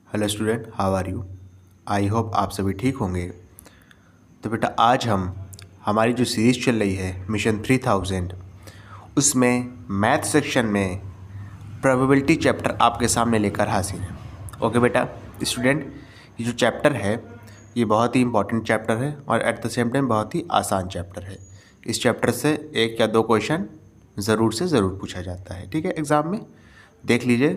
Hello student, how are you. I hope आप सभी ठीक होंगे। तो बेटा आज हम हमारी जो सीरीज़ चल रही है मिशन 3000 उसमें मैथ सेक्शन में प्रोबेबिलिटी चैप्टर आपके सामने लेकर हाजिर है। ओके बेटा स्टूडेंट, ये जो चैप्टर है ये बहुत ही इंपॉर्टेंट चैप्टर है और एट द सेम टाइम बहुत ही आसान चैप्टर है। इस चैप्टर से एक या दो क्वेश्चन ज़रूर से ज़रूर पूछा जाता है। ठीक है, एग्ज़ाम में देख लीजिए।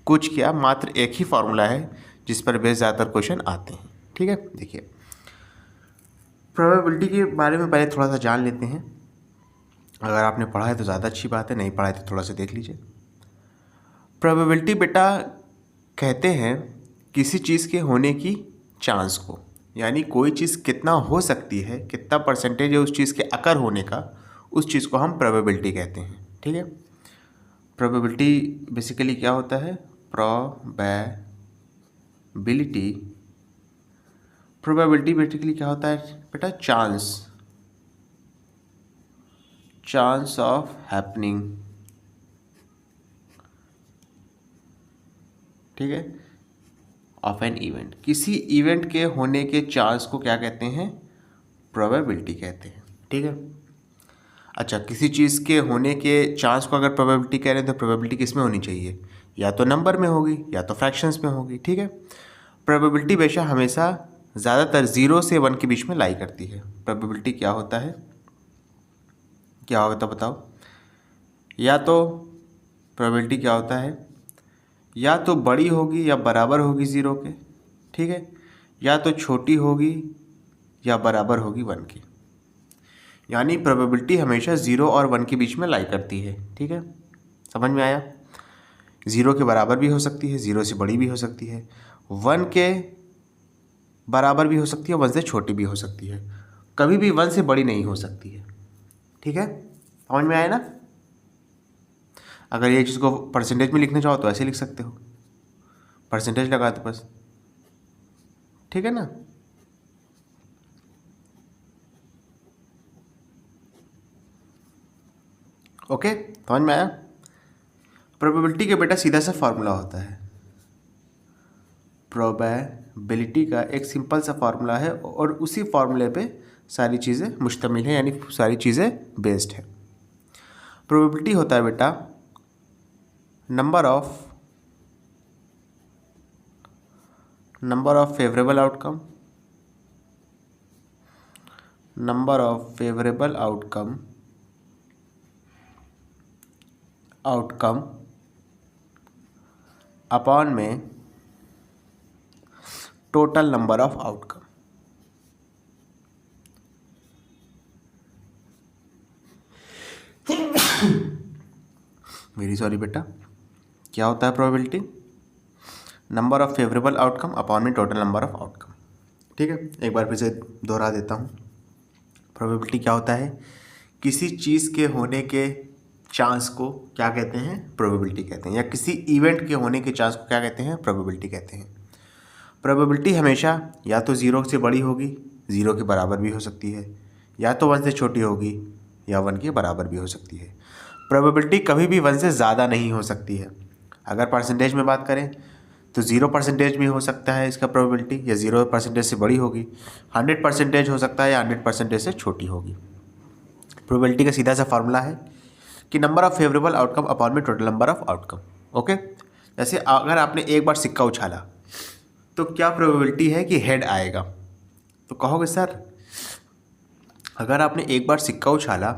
कुछ क्या, मात्र एक ही फार्मूला है जिस पर बेस ज़्यादातर क्वेश्चन आते हैं। ठीक है, देखिए प्रोबेबिलिटी के बारे में पहले थोड़ा सा जान लेते हैं। अगर आपने पढ़ा है तो ज़्यादा अच्छी बात है, नहीं पढ़ा है तो थोड़ा सा देख लीजिए। प्रोबेबिलिटी बेटा कहते हैं किसी चीज़ के होने की चांस को, यानी कोई चीज़ कितना हो सकती है, कितना परसेंटेज है उस चीज़ के अकर होने का, उस चीज़ को हम प्रोबेबिलिटी कहते हैं। ठीक है, प्रोबेबिलिटी बेसिकली क्या होता है? प्रोबेबिलिटी बेसिकली क्या होता है बेटा? Chance of happening. ठीक है, ऑफ एन इवेंट, किसी इवेंट के होने के चांस को क्या कहते हैं? प्रोबेबिलिटी कहते हैं। ठीक है, अच्छा, किसी चीज़ के होने के चांस को अगर प्रोबेबिलिटी कह रहे हैं तो प्रोबेबिलिटी किस में होनी चाहिए? या तो नंबर में होगी या तो फ्रैक्शंस में होगी। ठीक है, प्रोबेबिलिटी बेशक हमेशा ज़्यादातर 0 से 1 के बीच में लाई करती है। प्रोबेबिलिटी क्या होता है, क्या होता बताओ? या तो प्रोबेबिलिटी क्या होता है, या तो बड़ी होगी या बराबर होगी 0 के। ठीक है, या तो छोटी होगी या बराबर होगी 1 की। यानी प्रोबेबिलिटी हमेशा 0 और 1 के बीच में लाई करती है। ठीक है, समझ में आया? 0 के बराबर भी हो सकती है, 0 से बड़ी भी हो सकती है, 1 के बराबर भी हो सकती है, 1 से छोटी भी हो सकती है, कभी भी 1 से बड़ी नहीं हो सकती है। ठीक है, समझ में आया ना? अगर ये चीज़ को परसेंटेज में लिखना चाहो तो ऐसे लिख सकते हो, परसेंटेज लगा दो बस। ठीक है ना? ओके, समझ में आया? प्रोबेबिलिटी का बेटा सीधा सा फार्मूला होता है। प्रोबेबिलिटी का एक सिंपल सा फार्मूला है और उसी फार्मूले पे सारी चीज़ें मुश्तमिल है, यानी सारी चीज़ें बेस्ड है। प्रोबेबिलिटी होता है बेटा number of favourable outcome upon में total number of outcome. Very sorry बेटा, क्या होता है probability? Number of favourable outcome upon में टोटल नंबर ऑफ आउटकम। ठीक है, एक बार फिर से दोहरा देता हूँ। प्रोबेबिलिटी क्या होता है? किसी चीज़ के होने के चांस को क्या कहते हैं? प्रोबेबिलिटी कहते हैं। या किसी इवेंट के होने के चांस को क्या कहते हैं? प्रोबेबिलिटी कहते हैं। प्रोबेबिलिटी हमेशा या तो 0 से बड़ी होगी, 0 के बराबर भी हो सकती है, या तो 1 से छोटी होगी या 1 के बराबर भी हो सकती है। प्रोबेबिलिटी कभी भी 1 से ज़्यादा नहीं हो सकती है। अगर परसेंटेज में बात करें तो 0% भी हो सकता है इसका प्रोबेबिलिटी, या 0% से बड़ी होगी, 100% हो सकता है या 100% से छोटी होगी। प्रोबेबिलिटी का सीधा सा फार्मूला है कि number of favourable outcome upon में total number of outcome. Okay, जैसे अगर आपने एक बार सिक्का उछाला तो क्या प्रोबेबिलिटी है कि हेड आएगा? तो कहोगे सर अगर आपने एक बार सिक्का उछाला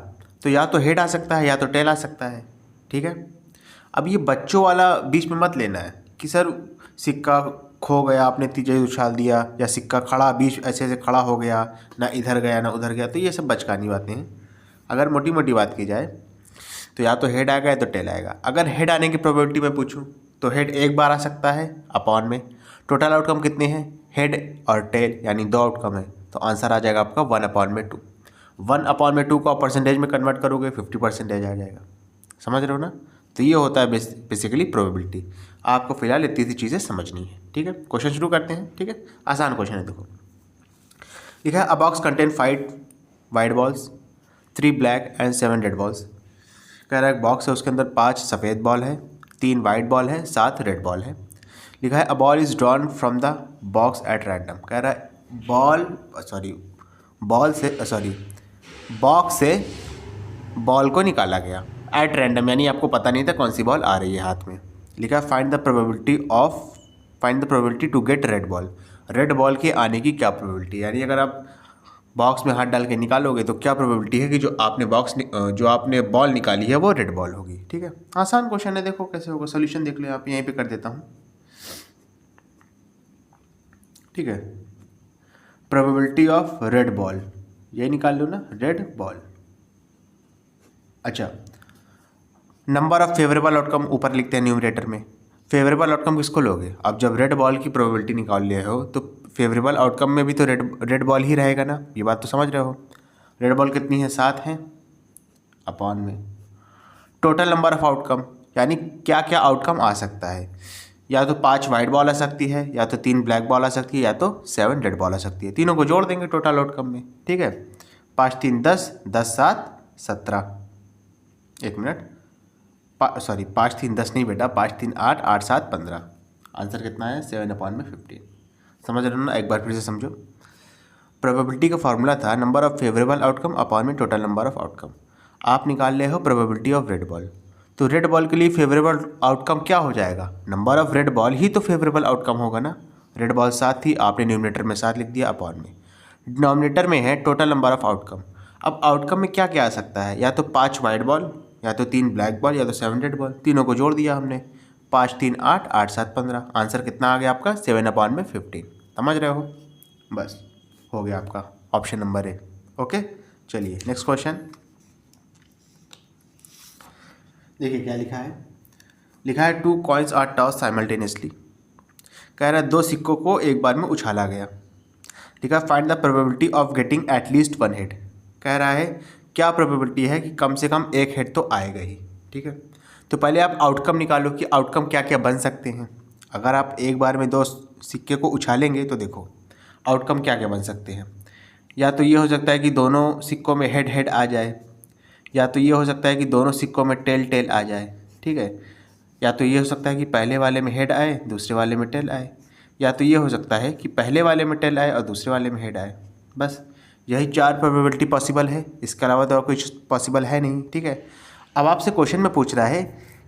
तो या तो हेड आ सकता है या तो टेल आ सकता है। ठीक है, अब ये बच्चों वाला बीच में मत लेना है कि सर सिक्का खो गया, आपने तेज उछाल दिया, या सिक्का खड़ा बीच ऐसे ऐसे खड़ा हो गया, ना इधर गया ना उधर गया। तो ये सब बचकानी बातें हैं। अगर मोटी मोटी बात की जाए तो या तो हेड आएगा या तो टेल आएगा। अगर हेड आने की प्रोबेबिलिटी मैं पूछूं तो हेड एक बार आ सकता है अपॉन में टोटल आउटकम कितने हैं? हेड और टेल यानी 2 आउटकम है, तो आंसर आ जाएगा आपका 1/2। 1/2 को आप परसेंटेज में कन्वर्ट करोगे 50% आ जाएगा। समझ रहे हो ना? तो ये होता है बेसिकली प्रोबेबिलिटी। आपको फिलहाल इतनी सी चीज़ें समझनी है। ठीक है, क्वेश्चन शुरू करते हैं। ठीक है, आसान क्वेश्चन है। देखो लिखा है अ box contain 5 white balls, 3 black and 7 red balls. कह रहा है एक बॉक्स है, उसके अंदर 5 सफ़ेद बॉल है, 3 वाइट बॉल है, 7 रेड बॉल है। लिखा है a ball is drawn from the box at random. कह रहा है बॉक्स से बॉल को निकाला गया एट रैंडम, यानी आपको पता नहीं था कौन सी बॉल आ रही है हाथ में। लिखा है find the probability to get red ball. Red ball के आने की क्या प्रोबेबिलिटी, यानी अगर आप बॉक्स में हाथ डाल के निकालोगे तो क्या प्रोबेबिलिटी है कि जो आपने बॉल निकाली है वो रेड बॉल होगी। ठीक है, आसान क्वेश्चन है, देखो कैसे होगा। सोल्यूशन देख लो, आप यहीं पे कर देता हूँ। ठीक है, प्रोबेबिलिटी ऑफ रेड बॉल, ये निकाल लो ना, रेड बॉल। अच्छा, नंबर ऑफ फेवरेबल आउटकम ऊपर लिखते हैं न्यूमरेटर में। फेवरेबल आउटकम किसको लोगे? अब जब रेड बॉल की प्रोबेबिलिटी निकाल लिए हो तो फेवरेबल आउटकम में भी तो रेड बॉल ही रहेगा ना, ये बात तो समझ रहे हो। रेड बॉल कितनी है? 7 है, अपॉन में टोटल नंबर ऑफ आउटकम, यानी क्या क्या आउटकम आ सकता है। या तो 5 वाइट बॉल आ सकती है, या तो 3 ब्लैक बॉल आ सकती है, या तो 7 रेड बॉल आ सकती है। तीनों को जोड़ देंगे टोटल आउटकम में। ठीक है, 5 3 10, 10 7 17। एक मिनट, 5 3 10 नहीं बेटा, 5 3 8, 8 7 15। आंसर कितना है? 7/15। समझ रहे हो ना? एक बार फिर से समझो। प्रोबेबिलिटी का फॉर्मूला था number of favourable outcome upon में टोटल नंबर ऑफ आउटकम। आप निकाल रहे हो प्रोबेबिलिटी ऑफ रेड बॉल, तो रेड बॉल के लिए फेवरेबल आउटकम क्या हो जाएगा? नंबर ऑफ रेड बॉल ही तो फेवरेबल आउटकम होगा ना। रेड बॉल 7 थी, आपने न्यूमरेटर में 7 लिख दिया, अपॉन में डिनोमिनेटर में है टोटल नंबर ऑफ आउटकम। अब आउटकम में क्या क्या आ सकता है? या तो 5 वाइट बॉल, या तो 3 ब्लैक बॉल, या तो 7 रेड बॉल। तीनों को जोड़ दिया हमने, 5 3 8, 8 7 15। आंसर कितना आ गया आपका? 7/15। समझ रहे हो? बस हो गया आपका ऑप्शन नंबर ए। ओके, चलिए नेक्स्ट क्वेश्चन देखिए क्या लिखा है। लिखा है 2 कॉइन्स आर टॉस साइमल्टेनियसली। कह रहा है 2 सिक्कों को एक बार में उछाला गया। लिखा है find the probability of getting at least 1 head. कह रहा है क्या प्रोबेबिलिटी है कि कम से कम 1 हेड तो आएगा ही। ठीक है, तो पहले आप आउटकम निकालो कि आउटकम क्या क्या बन सकते हैं। अगर आप एक बार में 2 सिक्के को उछालेंगे तो देखो आउटकम क्या क्या बन सकते हैं। या तो ये हो सकता है कि दोनों सिक्कों में हेड हेड आ जाए, या तो ये हो सकता है कि दोनों सिक्कों में टेल टेल आ जाए। ठीक है, या तो ये हो सकता है कि पहले वाले में हेड आए, दूसरे वाले में टेल आए, या तो ये हो सकता है कि पहले वाले में टेल आए और दूसरे वाले में हेड आए। बस यही 4 प्रोबेबिलिटी पॉसिबल है, इसके अलावा तो और कुछ पॉसिबल है नहीं। ठीक है, अब आपसे क्वेश्चन में पूछ रहा है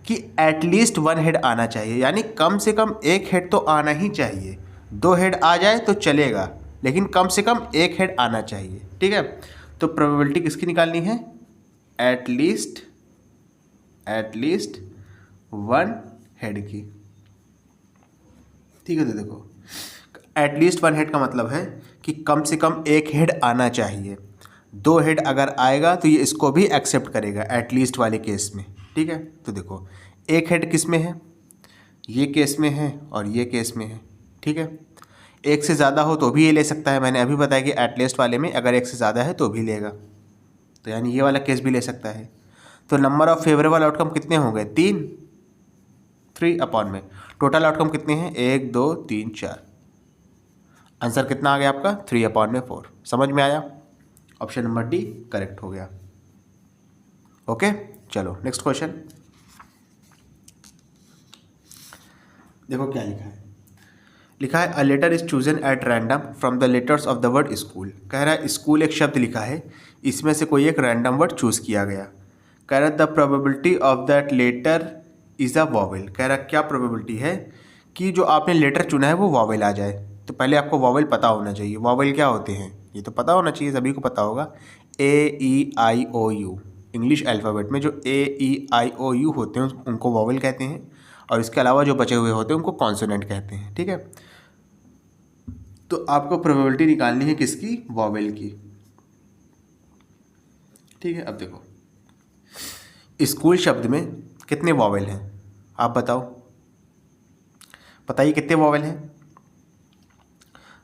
कि एटलीस्ट 1 हेड आना चाहिए, यानी कम से कम 1 हेड तो आना ही चाहिए। 2 हेड आ जाए तो चलेगा, लेकिन कम से कम 1 हेड आना चाहिए। ठीक है, तो प्रोबेबिलिटी किसकी निकालनी है? एटलीस्ट 1 हेड की। ठीक है, तो देखो एटलीस्ट 1 हेड का मतलब है कि कम से कम 1 हेड आना चाहिए। 2 हेड अगर आएगा तो ये इसको भी एक्सेप्ट करेगा एटलीस्ट वाले केस में। ठीक है, तो देखो 1 हेड किस में है? ये केस में है और ये केस में है। ठीक है, 1 से ज़्यादा हो तो भी ये ले सकता है। मैंने अभी बताया कि एटलीस्ट वाले में अगर 1 से ज़्यादा है तो भी लेगा, तो यानी ये वाला केस भी ले सकता है। तो नंबर ऑफ फेवरेबल आउटकम कितने हो गए? 3 अपॉन में टोटल आउटकम कितने हैं? 1 2 3 4। आंसर कितना आ गया आपका? 3/4। समझ में आया? ऑप्शन नंबर डी करेक्ट हो गया। ओके, चलो नेक्स्ट क्वेश्चन देखो क्या लिखा है। लिखा है a letter is chosen at random from the letters of the word school. कह रहा है स्कूल एक शब्द लिखा है, इसमें से कोई एक रैंडम वर्ड चूज किया गया। कह रहा है the probability of that letter is a vowel. कह रहा है क्या प्रोबेबिलिटी है कि जो आपने लेटर चुना है वो वॉवेल आ जाए। तो पहले आपको वॉवेल पता होना चाहिए। वॉवेल क्या होते हैं ये तो पता होना चाहिए, सभी को पता होगा। AEIOU इंग्लिश अल्फ़ाबेट में जो AEIOU होते हैं उनको वॉवेल कहते हैं, और इसके अलावा जो बचे हुए होते हैं उनको कॉन्सोनेंट कहते हैं। ठीक है, तो आपको प्रोबेबिलिटी निकालनी है किसकी? वॉवेल की। ठीक है, अब देखो स्कूल शब्द में कितने वॉवेल हैं आप बताओ, बताइए कितने वॉवेल हैं?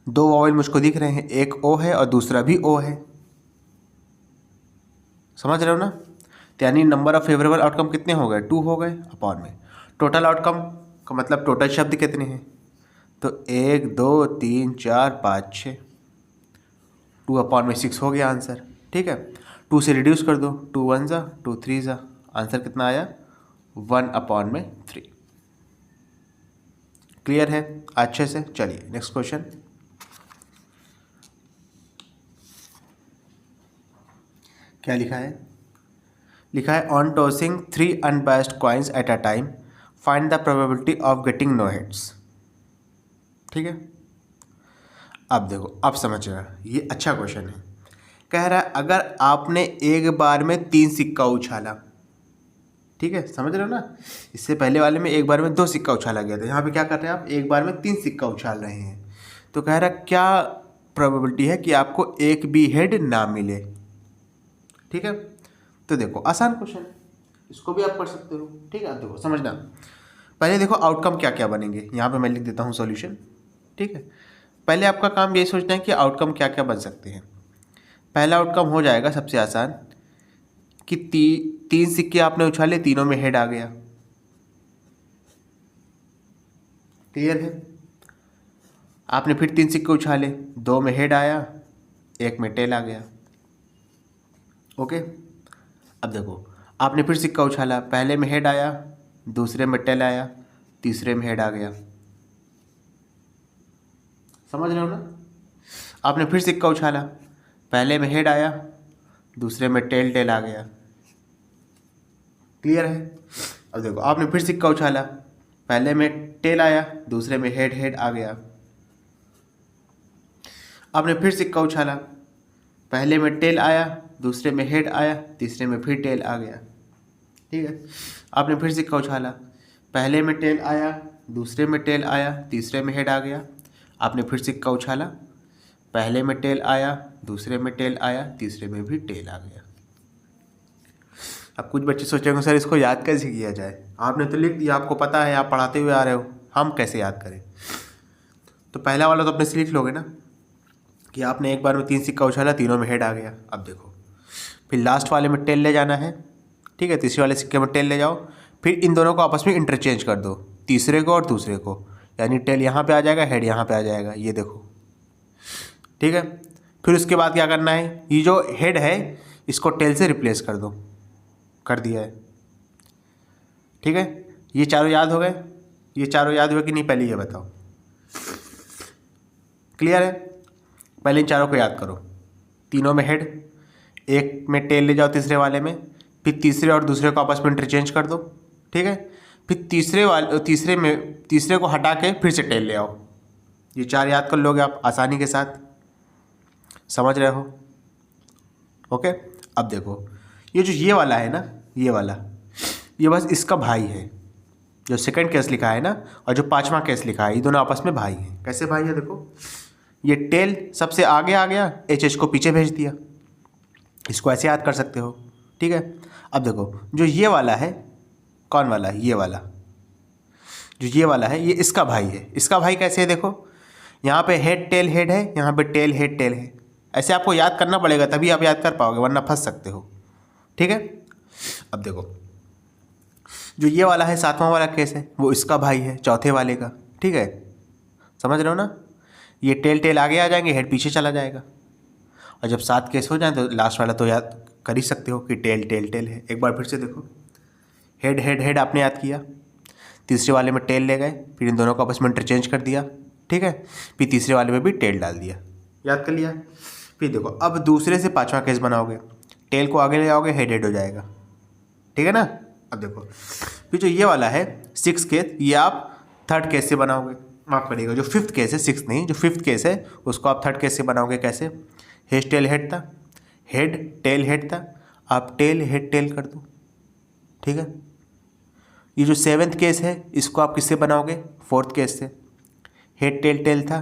2 वॉवेल मुझको दिख रहे हैं, एक ओ है और दूसरा भी ओ है। समझ रहे हो ना? तो यानी नंबर ऑफ फेवरेबल आउटकम कितने हो गए? 2 हो गए, अपॉन में टोटल आउटकम का मतलब टोटल शब्द कितने हैं? तो 1 2 3 4 5 6, 2/6 हो गया आंसर। ठीक है, 2 से रिड्यूस कर दो, 2 1 ज़ा 2 3 ज़ा, आंसर कितना आया? 1/3। क्लियर है अच्छे से? चलिए नेक्स्ट क्वेश्चन। क्या लिखा है? लिखा है on tossing 3 unbiased coins at a time find the probability of getting no heads. ठीक है, अब देखो, अब समझ रहा, ये अच्छा क्वेश्चन है। कह रहा है अगर आपने एक बार में 3 सिक्का उछाला, ठीक है, समझ रहे हो ना? इससे पहले वाले में एक बार में 2 सिक्का उछाला गया था, यहाँ पे क्या कर रहे हैं आप, एक बार में 3 सिक्का उछाल रहे हैं। तो कह रहा है क्या प्रोबेबिलिटी है कि आपको एक भी हेड ना मिले। ठीक है, तो देखो आसान क्वेश्चन है, इसको भी आप कर सकते हो। ठीक है, अब देखो समझना, पहले देखो आउटकम क्या क्या बनेंगे, यहाँ पे मैं लिख देता हूँ सॉल्यूशन। ठीक है, पहले आपका काम यही सोचना है कि आउटकम क्या क्या बन सकते हैं। पहला आउटकम हो जाएगा सबसे आसान कि 3 सिक्के आपने उछाले, तीनों में हेड आ गया। क्लियर है? आपने फिर 3 सिक्के उछाले, 2 में हेड आया, 1 में टेल आ गया। ओके, अब देखो आपने फिर सिक्का उछाला, पहले में हेड आया, दूसरे में टेल आया, तीसरे में हेड आ गया। समझ रहे हो ना? आपने फिर सिक्का उछाला, पहले में हेड आया, दूसरे में टेल टेल आ गया। क्लियर है? अब देखो आपने फिर सिक्का उछाला, पहले में टेल आया, दूसरे में हेड हेड आ गया। आपने फिर सिक्का उछाला, पहले में टेल आया, दूसरे में हेड आया, तीसरे में फिर टेल आ गया। ठीक है, आपने फिर सिक्का उछाला, पहले में टेल आया, दूसरे में टेल आया, तीसरे में हेड आ गया। आपने फिर सिक्का उछाला, पहले में टेल आया, दूसरे में टेल आया, तीसरे में भी टेल आ गया। अब कुछ बच्चे सोचेंगे सर इसको याद कैसे किया जाए, आपने तो लिख दिया, आपको पता है, आप पढ़ाते हुए आ रहे हो, हम कैसे याद करें? तो पहला वाला तो अपने से लिख लोगे ना कि आपने एक बार में 3 सिक्का उछाला, तीनों में हेड आ गया। अब देखो फिर लास्ट वाले में टेल ले जाना है। ठीक है, तीसरे वाले सिक्के में टेल ले जाओ, फिर इन दोनों को आपस में इंटरचेंज कर दो, तीसरे को और दूसरे को, यानी टेल यहाँ पे आ जाएगा, हेड यहाँ पे आ जाएगा, ये देखो। ठीक है, फिर उसके बाद क्या करना है, ये जो हेड है इसको टेल से रिप्लेस कर दो, कर दिया है। ठीक है, ये चारों याद हो गए? ये चारों याद हुए कि नहीं, पहले ये बताओ। क्लियर है? पहले इन चारों को याद करो, तीनों में हेड, एक में टेल ले जाओ तीसरे वाले में, फिर तीसरे और दूसरे को आपस में इंटरचेंज कर दो। ठीक है, फिर तीसरे को हटा के फिर से टेल ले आओ। ये 4 याद कर लोगे आप आसानी के साथ। समझ रहे हो? ओके, अब देखो ये जो ये वाला है ना, ये वाला, ये बस इसका भाई है, जो सेकंड केस लिखा है ना, और जो 5वां केस लिखा है, ये दोनों आपस में भाई हैं। कैसे भाई है? देखो ये टेल सबसे आगे आ गया, एच को पीछे भेज दिया, इसको ऐसे याद कर सकते हो। ठीक है, अब देखो जो ये वाला है, कौन वाला है? ये वाला, जो ये वाला है, ये इसका भाई है। इसका भाई कैसे है? देखो यहाँ पे हेड टेल हेड है, यहाँ पे टेल हेड टेल है। ऐसे आपको याद करना पड़ेगा, तभी आप याद कर पाओगे, वरना फंस सकते हो। ठीक है, अब देखो जो ये वाला है 7वां वाला केस है, वो इसका भाई है चौथे वाले का। ठीक है, समझ रहे हो ना? ये टेल टेल आगे आ जाएंगे, हेड पीछे चला जाएगा, और जब 7 केस हो जाए तो लास्ट वाला तो याद कर ही सकते हो कि टेल टेल टेल है। एक बार फिर से देखो, हेड हेड हेड आपने याद किया, तीसरे वाले में टेल ले गए, फिर इन दोनों को आपस में इंटरचेंज कर दिया। ठीक है, फिर तीसरे वाले में भी टेल डाल दिया, याद कर लिया। फिर देखो अब दूसरे से 5वां केस बनाओगे, टेल को आगे ले जाओगे, हेड हेड हो जाएगा। ठीक है ना? अब देखो फिर जो ये वाला है 6 केस, ये आप 3rd केस से बनाओगे। माफ करिएगा, जो 5th केस है, 6th नहीं, जो 5th केस है उसको आप 3rd केस से बनाओगे। कैसे? हेड टेल हेड था, हेड टेल हेड था, आप टेल हेड टेल कर दो। ठीक है, ये जो 7th केस है इसको आप किससे बनाओगे? 4th केस से। हेड टेल टेल था,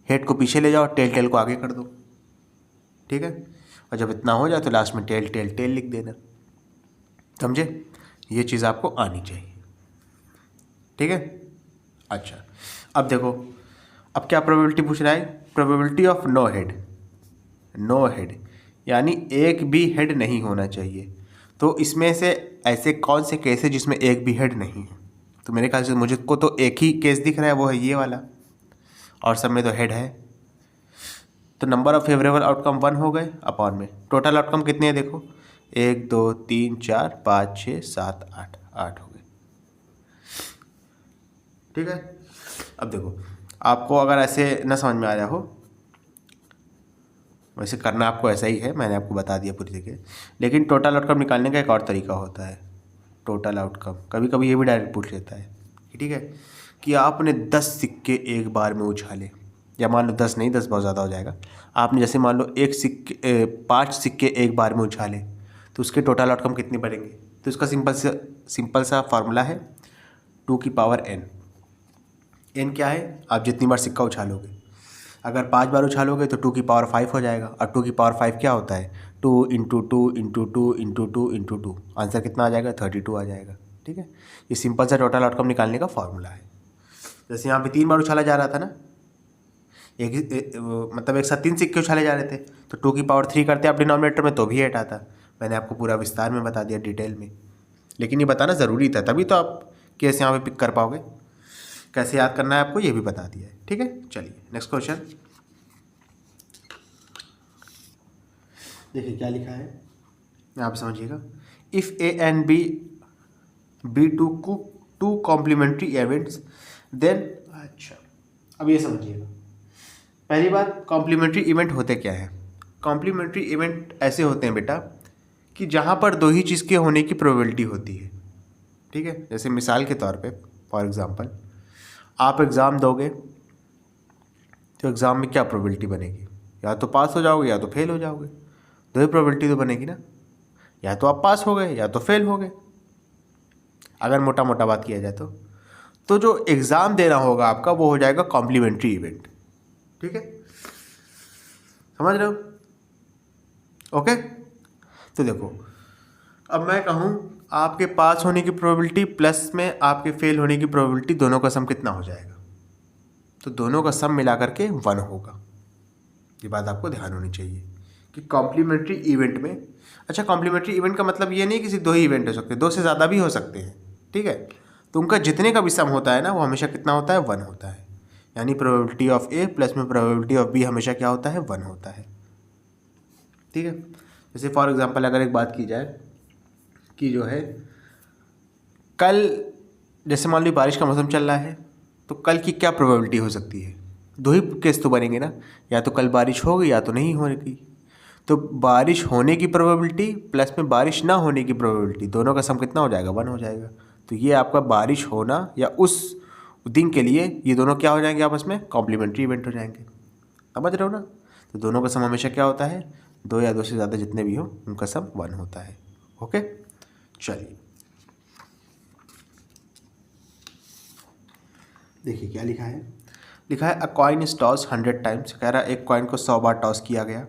हेड को पीछे ले जाओ, टेल टेल को आगे कर दो। ठीक है, और जब इतना हो जाए तो लास्ट में टेल टेल टेल लिख देना। समझे? ये चीज़ आपको आनी चाहिए। ठीक है, अच्छा अब देखो, अब क्या प्रोबेबिलिटी पूछ रहा है? Probability of no head. No head यानी एक भी हेड नहीं होना चाहिए। तो इसमें से ऐसे कौन से केस है जिसमें एक भी हेड नहीं है? तो मेरे ख्याल से मुझको तो एक ही केस दिख रहा है, वो है ये वाला, और सब में तो हेड है। तो नंबर ऑफ फेवरेबल आउटकम 1 हो गए अपॉन में टोटल आउटकम कितने हैं? देखो 1 2 3 4 5 6 7 8 8 हो गए। ठीक है। अब देखो, आपको अगर ऐसे न समझ में आ रहा हो, वैसे करना आपको ऐसा ही है, मैंने आपको बता दिया पूरी तरीके, लेकिन टोटल आउटकम निकालने का एक और तरीका होता है। टोटल आउटकम कभी कभी ये भी डायरेक्ट पूछ लेता है, ठीक है, कि आपने 10 सिक्के एक बार में उछाले, या मान लो 10 नहीं, 10 बहुत ज़्यादा हो जाएगा। आपने जैसे मान लो 5 सिक्के एक बार में उछाले, तो उसके टोटल आउटकम कितने बनेंगे? तो इसका सिंपल सा फार्मूला है 2 की पावर n। n क्या है? आप जितनी बार सिक्का उछालोगे, अगर 5 बार उछालोगे तो 2 की पावर 5 हो जाएगा, और 2 की पावर 5 क्या होता है? 2 into 2 into 2 into 2 into 2, answer कितना आ जाएगा? 32 आ जाएगा, ठीक है। ये सिंपल सा टोटल आउटकम निकालने का फॉर्मूला है। जैसे यहाँ पे 3 बार उछाला जा रहा था ना, मतलब एक साथ 3 सिक्के उछाले जा रहे थे, तो 2 की पावर 3 करते आप डिनोमिनेटर में तो भी 8 आता। मैंने आपको पूरा विस्तार में बता दिया, डिटेल में, लेकिन ये बताना ज़रूरी था, तभी तो आप केस यहाँ पे पिक कर पाओगे। कैसे याद करना है आपको ये भी बता दिया है, ठीक है। चलिए नेक्स्ट क्वेश्चन देखिए क्या लिखा है, आप समझिएगा। If A and B be two complementary events then, अच्छा अब ये समझिएगा। पहली बात, कॉम्प्लीमेंट्री इवेंट होते क्या हैं? कॉम्प्लीमेंट्री इवेंट ऐसे होते हैं बेटा कि जहाँ पर दो ही चीज़ के होने की प्रोबेबिलिटी होती है, ठीक है। जैसे मिसाल के तौर पे, फॉर एग्जांपल, आप एग्ज़ाम दोगे तो एग्ज़ाम में क्या प्रोबेबिलिटी बनेगी? या तो पास हो जाओगे या तो फेल हो जाओगे, दो ही प्रोबेबिलिटी तो बनेगी ना। या तो आप पास हो गए या तो फेल हो गए, अगर मोटा मोटा बात किया जाए तो जो एग्ज़ाम देना होगा आपका वो हो जाएगा कॉम्प्लीमेंट्री इवेंट, ठीक है। समझ रहे हो? ओके। तो देखो, अब मैं कहूँ आपके पास होने की प्रोबेबिलिटी प्लस में आपके फेल होने की प्रोबेबिलिटी, दोनों का सम कितना हो जाएगा? तो दोनों का सम मिला करके 1 होगा। ये बात आपको ध्यान होनी चाहिए कि कॉम्प्लीमेंट्री इवेंट में, अच्छा कॉम्प्लीमेंट्री इवेंट का मतलब ये नहीं कि सिर्फ 2 ही इवेंट हो सकते, 2 से ज़्यादा भी हो सकते हैं, ठीक है। तो उनका जितने का भी सम होता है ना, वो हमेशा कितना होता है? 1 होता है। यानी प्रोबेबिलिटी ऑफ ए प्लस में प्रोबेबिलिटी ऑफ बी हमेशा क्या होता है? 1 होता है, ठीक है। जैसे फॉर एग्जांपल अगर एक बात की जाए कि जो है कल, जैसे मान लो बारिश का मौसम चल रहा है, तो कल की क्या प्रोबेबिलिटी हो सकती है? 2 ही केस तो बनेंगे ना, या तो कल बारिश होगी या तो नहीं होगी। तो बारिश होने की प्रोबेबिलिटी प्लस में बारिश ना होने की प्रोबेबिलिटी, दोनों का सम कितना हो जाएगा? 1 हो जाएगा। तो ये आपका बारिश होना या उस दिन के लिए, ये दोनों क्या हो जाएंगे? आपस में कॉम्प्लीमेंट्री इवेंट हो जाएंगे। समझ रहे हो ना? तो दोनों का सम हमेशा क्या होता है? 2 या 2 से ज़्यादा जितने भी हो उनका सम 1 होता है। ओके, चलिए देखिए क्या लिखा है। लिखा है अ कॉइन इज टॉस 100 टाइम्स। कह रहा है एक कॉइन को 100 बार टॉस किया गया,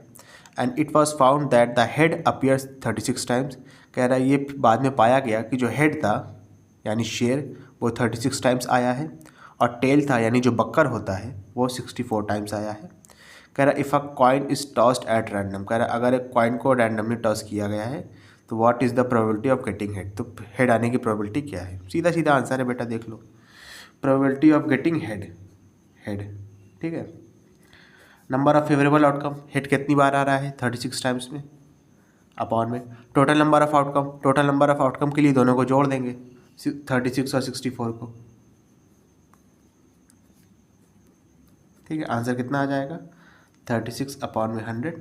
and it was found that the head appears 36 times. कह रहा है ये बाद में पाया गया कि जो हेड था यानी शेर वो 36 टाइम्स आया है, और टेल था यानी जो बक्कर होता है वो 64 टाइम्स आया है। कह रहा है if a coin is tossed at random, कह रहा है अगर एक कॉइन को रैंडमली टॉस किया गया है तो what is the probability of getting head, तो हेड आने की प्रोबेबिलिटी क्या है? सीधा सीधा आंसर है बेटा, देख लो, प्रोबेबिलिटी ऑफ गेटिंग हेड, ठीक है। Number of favourable outcome, head कितनी बार आ रहा है? 36 टाइम्स में, अपॉन में total number of outcome. Total number of outcome के लिए दोनों को जोड़ देंगे, 36 और 64 को, ठीक है। आंसर कितना आ जाएगा? 36 अपॉन में 100,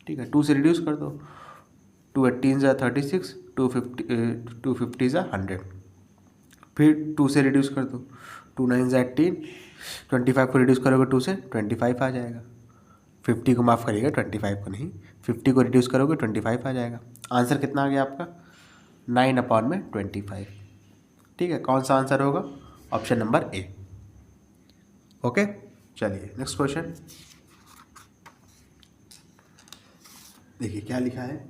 ठीक है। 2 से रिड्यूस कर दो, 2 18 ज़ा 36, 250 ज़ा 100, फिर 2 से रिड्यूस कर दो, 2 9 ज़ा 18, 25 को रिड्यूस करोगे 2 से 25 आ जाएगा। 50 को माफ़ करिएगा, 25 को नहीं, 50 को रिड्यूस करोगे 25 आ जाएगा। आंसर कितना आ गया आपका? 9 अपॉन में 25, ठीक है। कौन सा आंसर होगा? Option number A. ओके, चलिए नेक्स्ट क्वेश्चन देखिए क्या लिखा है।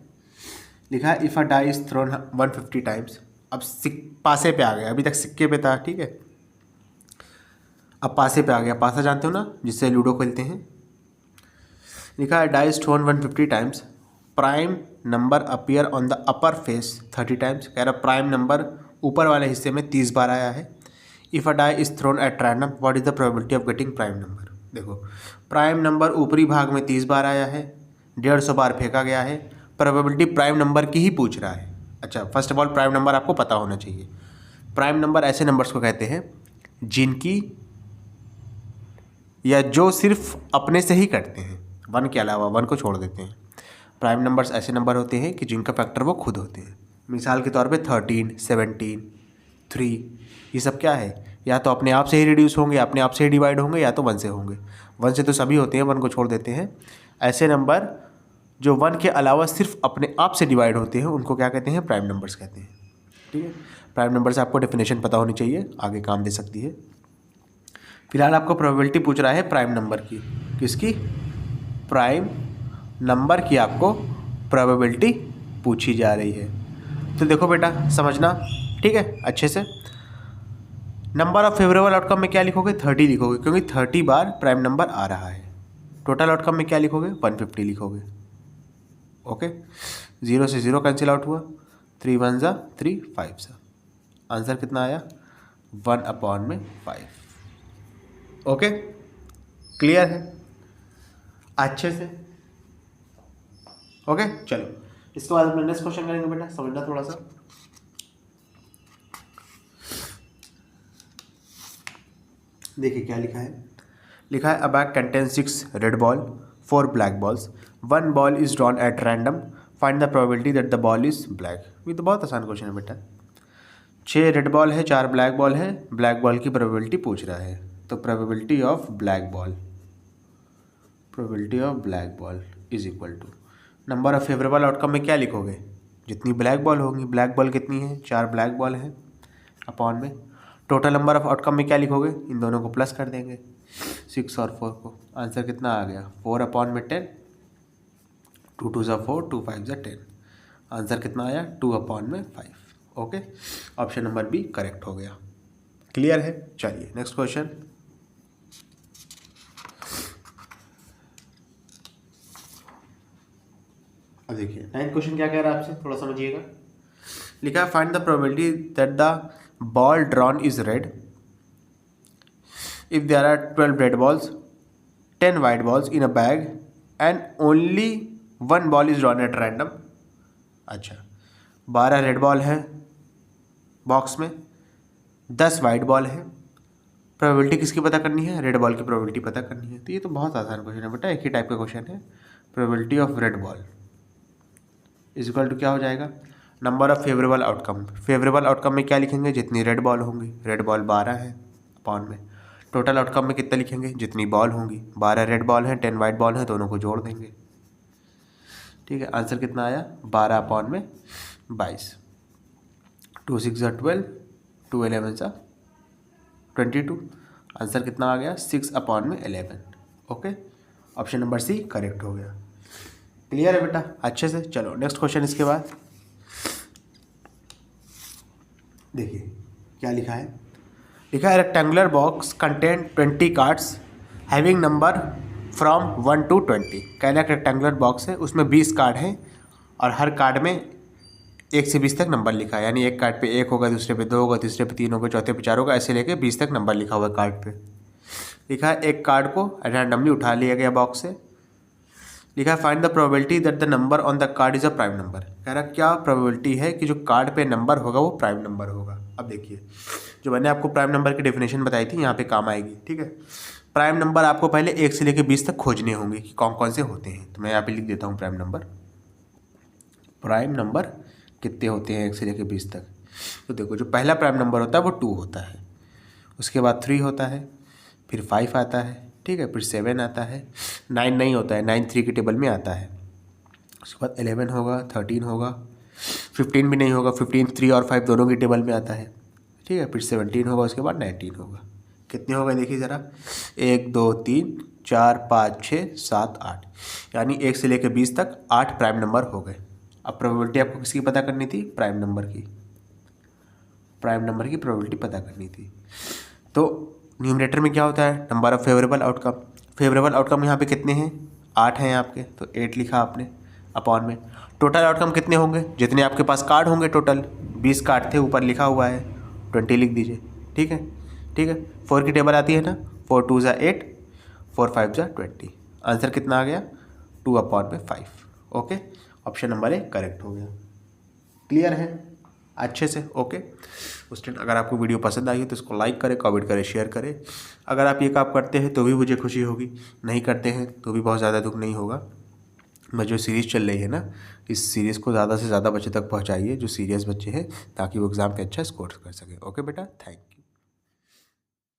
लिखा है if a die is thrown 150 times. अब पासे पे आ गया, अभी तक सिक्के पे था, ठीक है। अब पासे पे आ गया। पासा जानते हो ना, जिससे लूडो खेलते हैं। लिखा है die is thrown 150 times, prime number appear on the upper face 30 times. कह रहा प्राइम नंबर ऊपर वाले हिस्से में 30 बार आया है। If a die is thrown at random what is the probability of getting prime number. देखो, प्राइम नंबर ऊपरी भाग में 30 बार आया है, 150 बार फेंका गया है, प्रोबेबिलिटी प्राइम नंबर की ही पूछ रहा है। अच्छा, first of all prime number आपको पता होना चाहिए। प्राइम नंबर ऐसे नंबर्स को कहते हैं जिनकी या जो सिर्फ अपने से ही कटते हैं, 1 के अलावा, 1 को छोड़ देते हैं। प्राइम नंबर्स ऐसे नंबर होते हैं कि जिनका फैक्टर वो खुद होते हैं। मिसाल के तौर पे 13, 17, 3, ये सब क्या है, या तो अपने आप से ही रिड्यूस होंगे, अपने आप से ही डिवाइड होंगे, या तो 1 से होंगे। 1 से तो सभी होते हैं, 1 को छोड़ देते हैं। ऐसे नंबर जो 1 के अलावा सिर्फ अपने आप से डिवाइड होते हैं उनको क्या कहते हैं, प्राइम नंबर्स कहते हैं। ठीक है, प्राइम नंबर से आपको डेफिनेशन पता होनी चाहिए, आगे काम दे सकती है। फिलहाल आपको प्रोबेबिलिटी पूछ रहा है प्राइम नंबर की। किसकी? प्राइम नंबर की आपको प्रोबेबिलिटी पूछी जा रही है। तो देखो बेटा, समझना, ठीक है, अच्छे से। नंबर ऑफ फेवरेबल आउटकम में क्या लिखोगे? 30 लिखोगे, क्योंकि 30 बार प्राइम नंबर आ रहा है। टोटल आउटकम में क्या लिखोगे? 150 लिखोगे। ओके, 0 से 0 कैंसिल आउट हुआ, 3 1 जा 3, 5 जा, आंसर कितना आया? 1/5। ओके, क्लियर है अच्छे से? ओके, चलो इसके बाद हम नेक्स्ट क्वेश्चन करेंगे बेटा, समझना थोड़ा सा। देखिए क्या लिखा है। लिखा है, अ bag contains 6 red ball, 4 black balls, 1 ball is drawn at random, find the probability that the ball is black. ये तो बहुत आसान क्वेश्चन है बेटा। 6 रेड बॉल है, 4 ब्लैक बॉल है, ब्लैक बॉल की प्रोबेबिलिटी पूछ रहा है। तो probability of black ball, probability of black ball is equal to number of favourable outcome में क्या लिखोगे? जितनी ब्लैक बॉल होंगी, ब्लैक बॉल कितनी है? 4 ब्लैक बॉल है, अपॉन में टोटल नंबर ऑफ आउटकम में क्या लिखोगे? इन दोनों को प्लस कर देंगे, 6 और 4 को। आंसर कितना आ गया? 4/10, 2 2 जा 4, 2 5 जा 10। आंसर कितना आया? 2/5। Okay, option number B correct हो गया। क्लियर है? चलिए नेक्स्ट क्वेश्चन। अब देखिए 9th क्वेश्चन क्या कह रहा है आपसे, थोड़ा समझिएगा। लिखा है, find the probability that the ball drawn is red if there are 12 red balls, 10 white balls in a bag and only 1 ball is drawn at random. अच्छा, 12 रेड बॉल है बॉक्स में, 10 वाइट बॉल है। Probability किसकी पता करनी है? Red ball की probability पता करनी है। तो ये तो बहुत आसान क्वेश्चन है बेटा, एक ही टाइप का क्वेश्चन है। Probability of red ball is equal to क्या हो जाएगा? Number of favourable outcome. Favourable outcome में क्या लिखेंगे? जितनी रेड बॉल होंगी, रेड बॉल 12 है, अपॉन में टोटल आउटकम में कितना लिखेंगे? जितनी बॉल होंगी, 12 रेड बॉल हैं, 10 वाइट बॉल हैं, दोनों को जोड़ देंगे। ठीक है, आंसर कितना आया? 12/22। 2 6 जा 12, 2 11 जा 22। आंसर कितना आ गया? 6/11। Okay, option number C correct हो गया। क्लियर है बेटा अच्छे से? चलो नेक्स्ट क्वेश्चन इसके बाद देखिए क्या लिखा है। लिखा है, rectangular box contain 20 cards having number from 1 to 20। कहना है रेक्टेंगुलर बॉक्स है, उसमें 20 कार्ड हैं और हर कार्ड में 1 से 20 तक नंबर लिखा है। यानी एक कार्ड पे 1 होगा, दूसरे पे 2 होगा, तीसरे पे 3 होगा, चौथे पे 4 होगा, ऐसे लेके 20 तक नंबर लिखा हुआ है कार्ड पे। लिखा है, एक कार्ड को रैंडमली उठा लिया गया बॉक्स से। लिखा है, find the probability that the number on the card is a prime number. कह रहा क्या प्रोबेबिलिटी है कि जो कार्ड पे नंबर होगा वो प्राइम नंबर होगा। अब देखिए, जो मैंने आपको प्राइम नंबर की डेफिनेशन बताई थी यहाँ पे काम आएगी। ठीक है, प्राइम नंबर आपको पहले 1 से लेकर 20 तक खोजने होंगे कि कौन कौन से होते हैं। तो मैं यहाँ पे लिख देता हूँ प्राइम नंबर। प्राइम नंबर कितने होते हैं 1 से लेकर 20 तक? तो देखो, जो पहला प्राइम नंबर होता है वो 2 होता है, उसके बाद 3 होता है, फिर 5 आता है, ठीक है, फिर 7 आता है, 9 नहीं होता है, 9 3 के टेबल में आता है। उसके बाद 11 होगा, 13 होगा, 15 भी नहीं होगा, 15 3 और 5 दोनों की टेबल में आता है, ठीक है, फिर 17 होगा, उसके बाद 19 होगा। कितने हो गए देखिए ज़रा, 1 2 3 4 5 6 7 8, यानी 1 से लेकर 20 तक 8 प्राइम नंबर हो गए। अब प्रोबेबिलिटी आपको किसकी पता करनी थी? प्राइम नंबर की। प्राइम नंबर की प्रोबेबिलिटी पता करनी थी। तो न्यूमरेटर में क्या होता है? Number of favourable outcome. Favourable outcome यहाँ पे कितने हैं? 8 हैं आपके, तो 8 लिखा आपने, अपॉन में टोटल आउटकम कितने होंगे? जितने आपके पास कार्ड होंगे, टोटल 20 कार्ड थे, ऊपर लिखा हुआ है 20 लिख दीजिए। ठीक है, ठीक है, 4 की टेबल आती है ना, 4 2 जा 8, 4 5 जा 20। आंसर कितना आ गया? 2/5। Okay, option number A correct हो गया। क्लियर है? अच्छे से। ओके स्टूडेंट, अगर आपको वीडियो पसंद आई हो तो इसको लाइक करें, कमेंट करें, शेयर करें। अगर आप ये काम करते हैं तो भी मुझे खुशी होगी, नहीं करते हैं तो भी बहुत ज़्यादा दुख नहीं होगा। मैं जो सीरीज़ चल रही है ना, इस सीरीज़ को ज़्यादा से ज़्यादा बच्चे तक पहुँचाइए जो सीरियस बच्चे हैं, ताकि वो एग्ज़ाम पे अच्छा स्कोर कर सकें। ओके बेटा, थैंक यू।